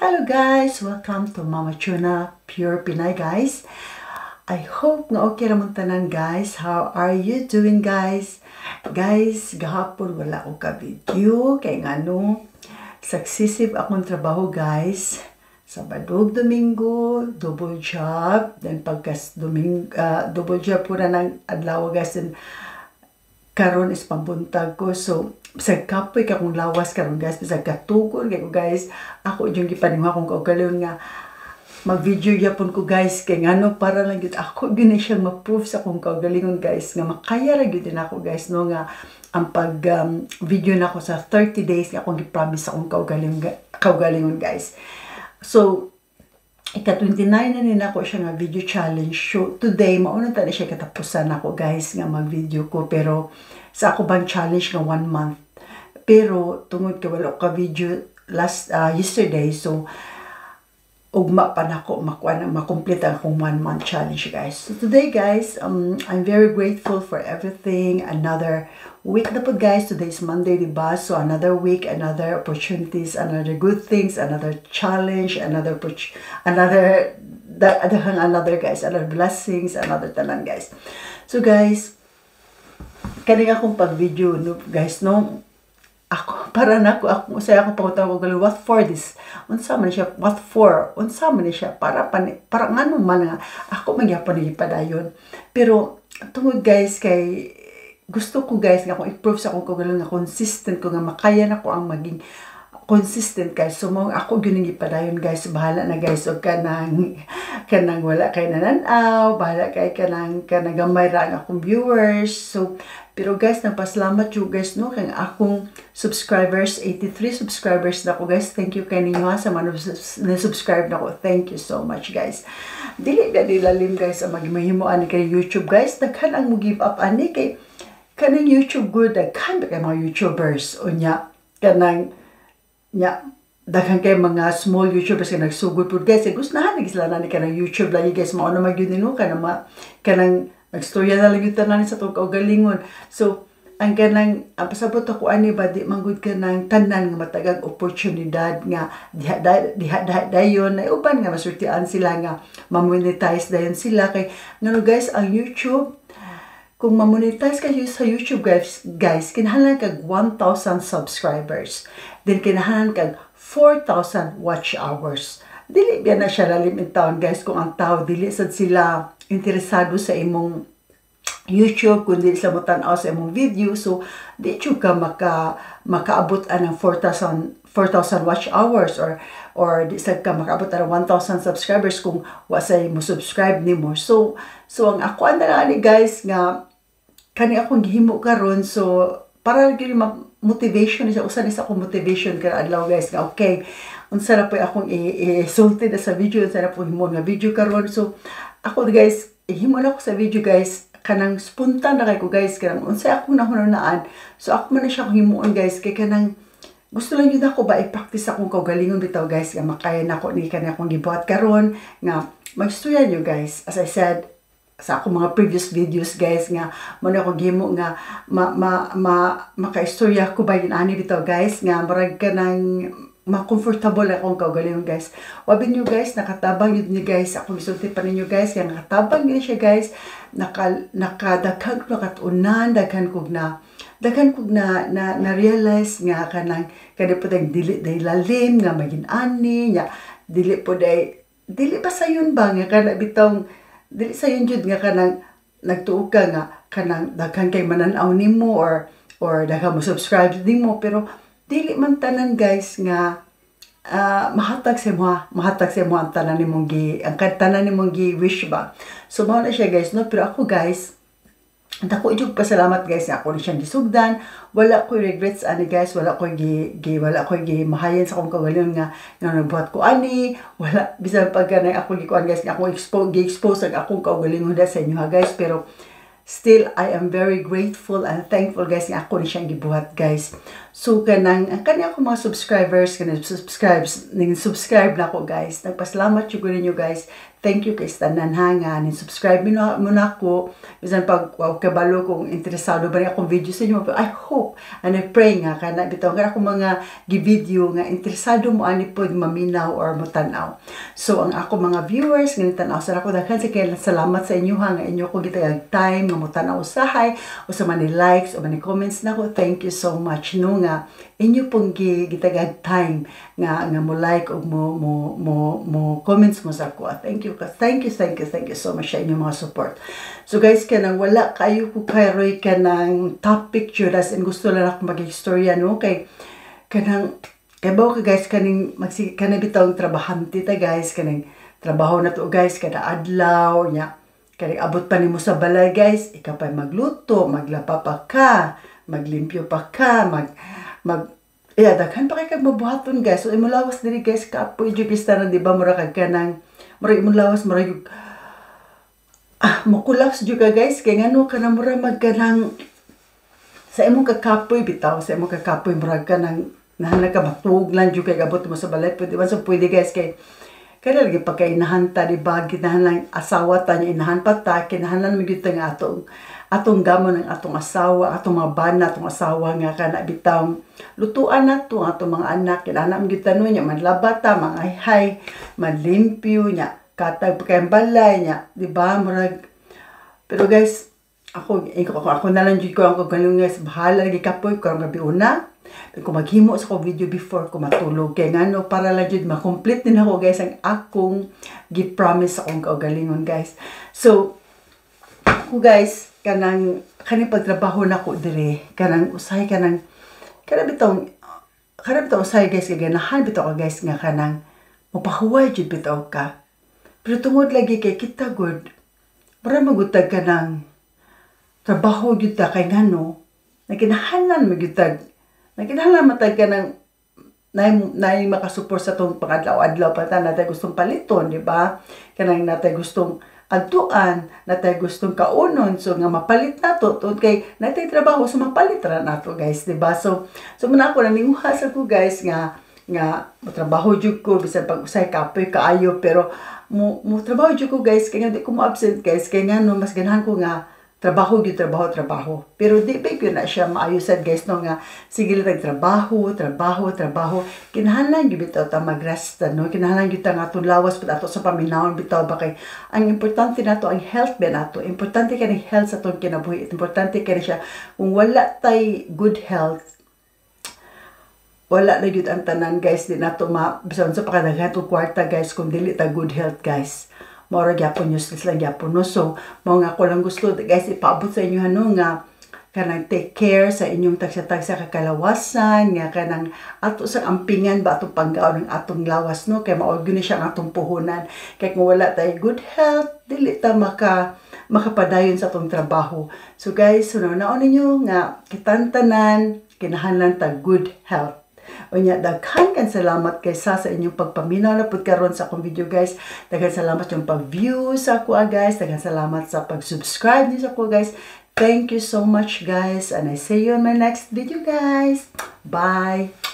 Hello guys! Welcome to Mama Chuna Pure Pinay guys. I hope nga okay ramon tanan guys. How are you doing guys? Guys, gahapon wala ko ka-video kay ngano successive akong trabaho guys. Sabado, Domingo, double job. Then pagkas double job po na ng adlaw guys. Then karon is pambuntag ko. So bisag kapoy ka kung lawas karon guys, bisag katugon kay ko guys, ako yung gipaninga kong kaugalon nga mag-video yapon ko guys kay ngano para lang gyud ako gyud siya ma-prove sa akong kaugalingon guys nga makaya ra gyud din ako guys no nga ang pag video na ako sa 30 days nga akong gi-promise sa akong kaugalingon guys. So ika-29 na din ako siya nga video challenge. So today mauna ta na siya katapusan ako guys nga mag-video ko, pero sa ako bang challenge nga 1 month. Pero tungod kay wala ka video yesterday, so ugma pa nako makomplete akong 1 month challenge guys. So today guys, I'm very grateful for everything. Another week na po guys. Today is Monday, diba? So another week, another opportunities, another good things, another challenge, another guys, another blessings, another tanan guys. So guys, kani akong pag-video no guys no, ako para nako ako saya ako pangutang ko what for this, unsa man siya, what for, unsa man siya para ngano man nga ako magyapon ni padayon. Pero tungod guys kay gusto ko guys nga akong i-prove sa akong kaugalingon nga consistent ko nga makaya na ko ang maging consistent guys. So mo ako gyud ning ipadayon guys, bahala na guys og kanang wala kay nananaw, bahala kay kanang gamay ra ang akong viewers. So pero guys, nagpasalamat yung guys no kay akong subscribers, 83 subscribers na ko guys. Thank you kay ninyo sa mga na-subscribe na ko. Thank you so much guys. Dili na dilalim guys ang maghimuan kay YouTube guys. Daghan ang mo give up ani kay kanang YouTube good, daghan kay mga YouTubers unya kanang nya daghan kay mga small YouTubers kay nagsugod pud guys. Gusto na sila na ni kanang YouTube lagi guys, mao na magyud nino kanang nagstorya na lang yung tanan sa itong kaugalingon. So, ang kanang, pasabot ako ani ba, di manggod ka ng tanan nga matagang oportunidad nga diha dayon na uban nga masurtian sila nga mamonetize dayon sila. Kay ngano guys, ang YouTube, kung mamonetize kayo sa YouTube guys, kinahanglan kag 1,000 subscribers. Then kinahanglan kag 4,000 watch hours. Dili biya na siya lalim in town guys kung ang tao dili sad sila interesado sa imong YouTube, kundi sila mo tan-aw sa imong video. So di jud ka makaabot ang 4,000 watch hours or di sad ka makaabot ang 1,000 subscribers kung wa say mo subscribe nimo. So ang ako ana ni guys nga kani akong gihimo karon, so para gyud motivation siya, usa ni sa akong motivation kada adlaw guys nga okay, unsa na po akong i-sulti na sa video, unsa na po himo nga video karon. So ako guys, himo na ako sa video guys, kanang spontan na kay ko guys, kanang unsa akong nahunahunaan. So ako man na siya himuon guys, kay kanang gusto lang yun ako ba i-practice akong kaugalingon bitaw guys, nga makaya na ko ni kanang akong gibuhat karon nga magstuyan nyo guys. As I said sa akong mga previous videos guys, nga muna akong gimo nga makaistorya ko ba yun ani bitaw guys, nga marag ka ng ma-comfortable akong kaugalingon guys. Wabi nyo guys, nakatabang yun niyo guys, ako gisulti pa ninyo guys, kaya nakatabang yun siya guys, nakadaghan ko nakatunan, daghan ko na realize nga kanang po tayong dili lalim nga maging ani nga dili ba sa yun ba nga kana bitong dili sa yun jud nga kanang nagtuog ka nga kanang daghan kay mananaw nimo or daghan mo subscribe nimo, pero dili man tanan guys nga mahatag sa mo ang tanan nimong gi wish ba. So mao na siya guys no, pero ako guys dako jud pasalamat guys nga ako ni siyang gisugdan. Wala ko regrets ani guys, wala ko gi mahayan sa akong kaugalingon nga nagbuhat ko ani, wala bisan pag kanang ako gikuan guys nga ako gi-expose ang akong kaugalingon sa inyo ha guys. Pero still I am very grateful and thankful guys nga ako ni siyang gibuhat guys. So kanang ako mga subscribers subscribe na ako guys, nagpasalamat jud ko ninyo guys. Thank you kay tanan ha nga ni subscribe mo na ako bisan pag kabalo kung interesado ba ni akong video sa inyo. I hope and I pray nga kana bitaw nga ako mga gi-video nga interesado mo ani pod maminaw or motanaw. So ang ako mga viewers nga tanaw sa ako daghan sa kay salamat sa inyo ha nga inyo ko gitagag time nga motanaw usahay o sa mani likes o mani comments nako. Thank you so much no nga inyo pong gitagag time nga mo like o mo comments mo sa ako. Thank you so much sa inyong mga support. So guys, kanang wala kayo ko karoy kanang top picture as in gusto lang ako mag-istorya no kay kanang bawo ka guys kaning kanang bitawng trabahante ta guys kanang trabaho na to guys kada adlaw nya kani abot pa nimo sa balay guys ikaw pa magluto maglapa pa ka maglimpyo pa ka daghan pa kay kag mabuhaton guys. So imo lawas diri guys kapoy jud pista na di ba mura kag kanang mura imo lawas mura jud makulaps jud ka guys kay ngano kana mura magkanang sa imong kakapoy bitaw sa imong kakapoy mura kanang nahanag ka matug lang jud kay abot mo sa balay pwede man so pwede guys kay kada lagi pa kay inahan ta di ba ginahan asawa ta niya inahan pa ta kinahanglan mo gyud nga atong gamon ng atong asawa, atong mga bana, atong asawa nga kana bitaw lutuan nato atong mga anak kinahanglan mo gyud tanon nya manlaba ta mangayhay manlimpyo nya katag kay balay nya di ba murag pero guys ako na lang jud ko ang galung guys bahala lagi kapoy ko ang gabi una kung maghimo sa ko video before ko matulog kay ngano para lang jud ma-complete din ako guys ang akong gi-promise akong kaugalingon guys. So ako guys kanang pagtrabaho nako dire kanang usahay kanang bitaw usahay guys kay ganahan bitaw ka guys nga kanang mapahuway jud bitaw ka pero tungod lagi kay kita good para magutag ka ng trabaho jud ta kay ngano nakinahanglan magutag nakinahanglan matag ka ng nay makasupport sa tong pangadlaw-adlaw pa ta natay gustong paliton di ba kanang natay gustong adtuan natay gustong kaunon so nga mapalit nato tungod kay natay trabaho so mapalit ra nato guys di ba so muna ako naninguha sa ko guys nga trabaho jud ko bisan pag usay kapoy kaayo pero mo trabaho jud ko guys kay nga di ko mo absent guys kay nga no mas ganahan ko nga trabaho pero di ba ko na siya maayusan guys no nga sige lang trabaho kinahanglan gyud bitaw ta magrest no kinahanglan gyud ta nga atong lawas pud ato sa paminawon bitaw ba kay ang importante nato ang health ba nato importante kay health sa atong kinabuhi importante kay siya kung wala tay good health wala na gyud ang tanan guys di nato bisan sa pakadaghan og kwarta guys kung dili ta good health guys mora gyapon useless lang gyapon no so mao nga ko lang gusto guys ipaabot sa inyo ano nga kanang take care sa inyong tagsa-tagsa kakalawasan nga kanang ato sa ampingan ba atong panggaon ng atong lawas no kay mao gyud siya ang atong puhunan kay kung wala tay good health dili ta makapadayon sa atong trabaho. So guys naon ninyo nga kitantanan kinahanglan ta good health. Unya daghan kan salamat kay sa inyong pagpaminaw na pud karon sa akong video guys. Daghan salamat yung pag-view sa ako guys. Daghan salamat sa pag-subscribe niyo sa ako guys. Thank you so much guys and I see you in my next video guys. Bye.